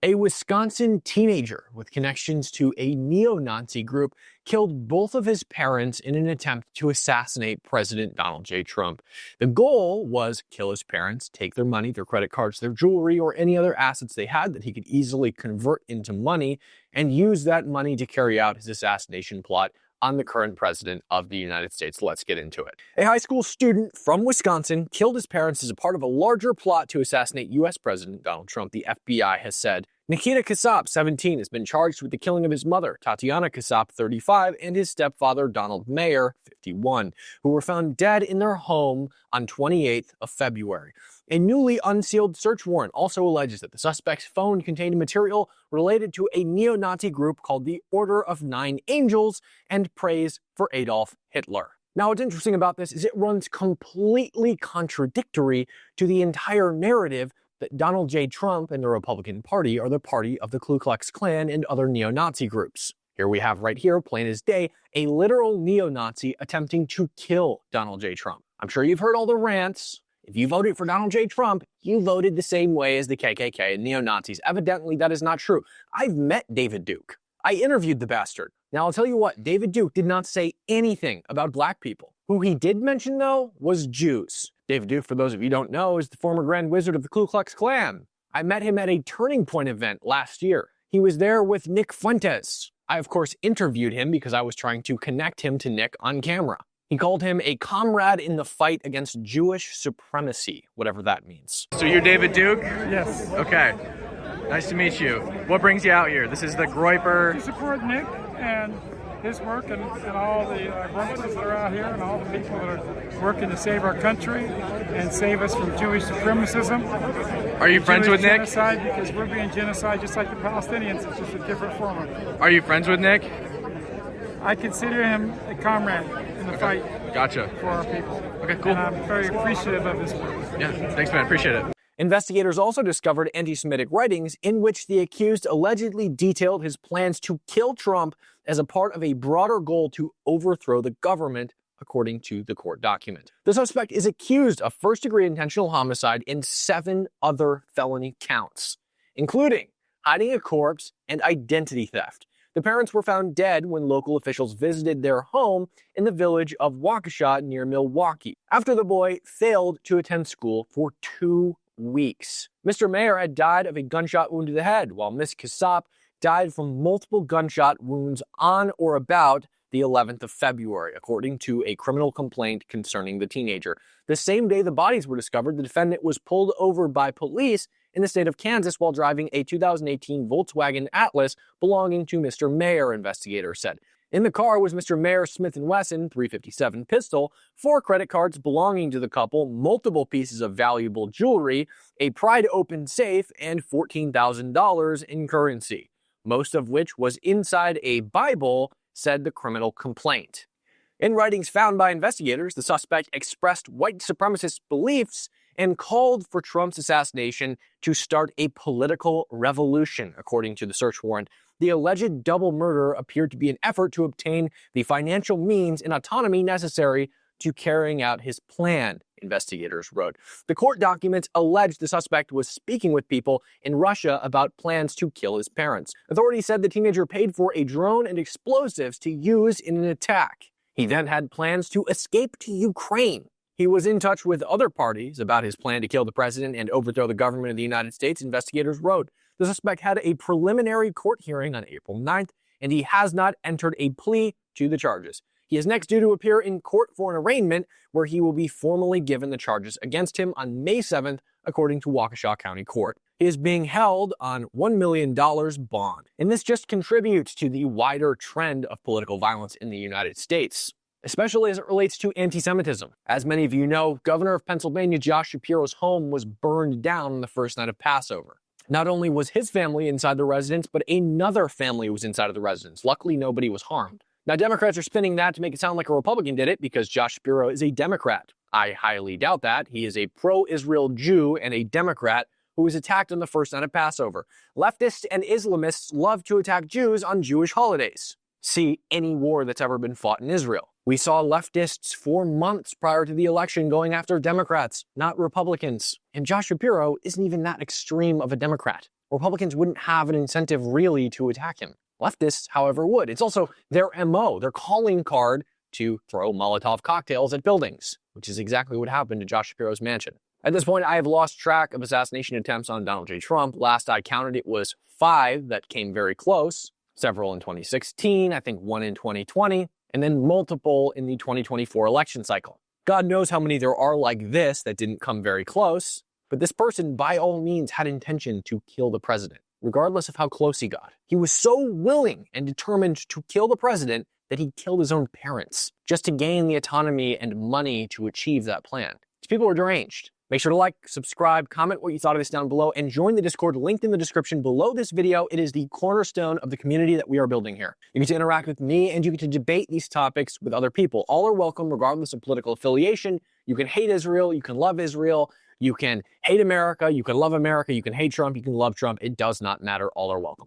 A Wisconsin teenager with connections to a neo-Nazi group killed both of his parents in an attempt to assassinate President Donald J. Trump. The goal was kill his parents, take their money, their credit cards, their jewelry, or any other assets they had that he could easily convert into money, and use that money to carry out his assassination plot on the current president of the United States. Let's get into it. A high school student from Wisconsin killed his parents as a part of a larger plot to assassinate U.S. President Donald Trump, the FBI has said. Nikita Cashapp, 17, has been charged with the killing of his mother, Tatiana Cashapp, 35, and his stepfather, Donald Mayer, 51, who were found dead in their home on 28th of February. A newly unsealed search warrant also alleges that the suspect's phone contained material related to a neo-Nazi group called the Order of Nine Angels and praise for Adolf Hitler. Now, what's interesting about this is it runs completely contradictory to the entire narrative that Donald J. Trump and the Republican Party are the party of the Ku Klux Klan and other neo-Nazi groups. Here we have right here, plain as day, a literal neo-Nazi attempting to kill Donald J. Trump. I'm sure you've heard all the rants. If you voted for Donald J. Trump, you voted the same way as the KKK and neo-Nazis. Evidently, that is not true. I've met David Duke. I interviewed the bastard. Now, I'll tell you what, David Duke did not say anything about black people. Who he did mention, though, was Jews. David Duke, for those of you who don't know, is the former Grand Wizard of the Ku Klux Klan. I met him at a Turning Point event last year. He was there with Nick Fuentes. I, of course, interviewed him because I was trying to connect him to Nick on camera. He called him a comrade in the fight against Jewish supremacy, whatever that means. So you're David Duke? Yes. Okay. Nice to meet you. What brings you out here? This is the Groyper. To support Nick and his work and all the grumpers that are out here and all the people that are working to save our country and save us from Jewish supremacism. Are you friends with Nick? Genocide, because we're being genocide just like the Palestinians. It's just a different form of it. Are you friends with Nick? I consider him a comrade in the fight Gotcha. for our people. Okay, cool. And I'm very appreciative of his work. Yeah, thanks, man. Appreciate it. Investigators also discovered anti-Semitic writings in which the accused allegedly detailed his plans to kill Trump as a part of a broader goal to overthrow the government, according to the court document. The suspect is accused of first-degree intentional homicide and 7 other felony counts, including hiding a corpse and identity theft. The parents were found dead when local officials visited their home in the village of Waukesha near Milwaukee, after the boy failed to attend school for 2 weeks. Mr. Mayer had died of a gunshot wound to the head, while Miss Cashapp died from multiple gunshot wounds on or about the 11th of February, according to a criminal complaint concerning the teenager. The same day the bodies were discovered, the defendant was pulled over by police in the state of Kansas while driving a 2018 Volkswagen Atlas belonging to Mr. Mayer, investigators said. In the car was Mr. Mayer's Smith & Wesson .357 pistol, 4 credit cards belonging to the couple, multiple pieces of valuable jewelry, a pried-open safe, and $14,000 in currency, most of which was inside a Bible, said the criminal complaint. In writings found by investigators, the suspect expressed white supremacist beliefs and called for Trump's assassination to start a political revolution, according to the search warrant. The alleged double murder appeared to be an effort to obtain the financial means and autonomy necessary to carrying out his plan, investigators wrote. The court documents allege the suspect was speaking with people in Russia about plans to kill his parents. Authorities said the teenager paid for a drone and explosives to use in an attack. He then had plans to escape to Ukraine. He was in touch with other parties about his plan to kill the president and overthrow the government of the United States, investigators wrote. The suspect had a preliminary court hearing on April 9th, and he has not entered a plea to the charges. He is next due to appear in court for an arraignment, where he will be formally given the charges against him on May 7th, according to Waukesha County Court. He is being held on $1 million bond, and this just contributes to the wider trend of political violence in the United States, especially as it relates to anti-Semitism. As many of you know, Governor of Pennsylvania Josh Shapiro's home was burned down on the first night of Passover. Not only was his family inside the residence, but another family was inside of the residence. Luckily, nobody was harmed. Now, Democrats are spinning that to make it sound like a Republican did it because Josh Shapiro is a Democrat. I highly doubt that. He is a pro-Israel Jew and a Democrat who was attacked on the first night of Passover. Leftists and Islamists love to attack Jews on Jewish holidays. See any war that's ever been fought in Israel. We saw leftists for months prior to the election going after Democrats, not Republicans. And Josh Shapiro isn't even that extreme of a Democrat. Republicans wouldn't have an incentive really to attack him. Leftists, however, would. It's also their MO, their calling card to throw Molotov cocktails at buildings, which is exactly what happened to Josh Shapiro's mansion. At this point, I have lost track of assassination attempts on Donald J. Trump. Last I counted, it was 5 that came very close, several in 2016, I think 1 in 2020, and then multiple in the 2024 election cycle. God knows how many there are like this that didn't come very close, but this person by all means had intention to kill the president, regardless of how close he got. He was so willing and determined to kill the president that he killed his own parents just to gain the autonomy and money to achieve that plan. These people are deranged. Make sure to like, subscribe, comment what you thought of this down below, and join the Discord linked in the description below this video. It is the cornerstone of the community that we are building here. You get to interact with me, and you get to debate these topics with other people. All are welcome, regardless of political affiliation. You can hate Israel, you can love Israel, you can hate America, you can love America, you can hate Trump, you can love Trump. It does not matter. All are welcome.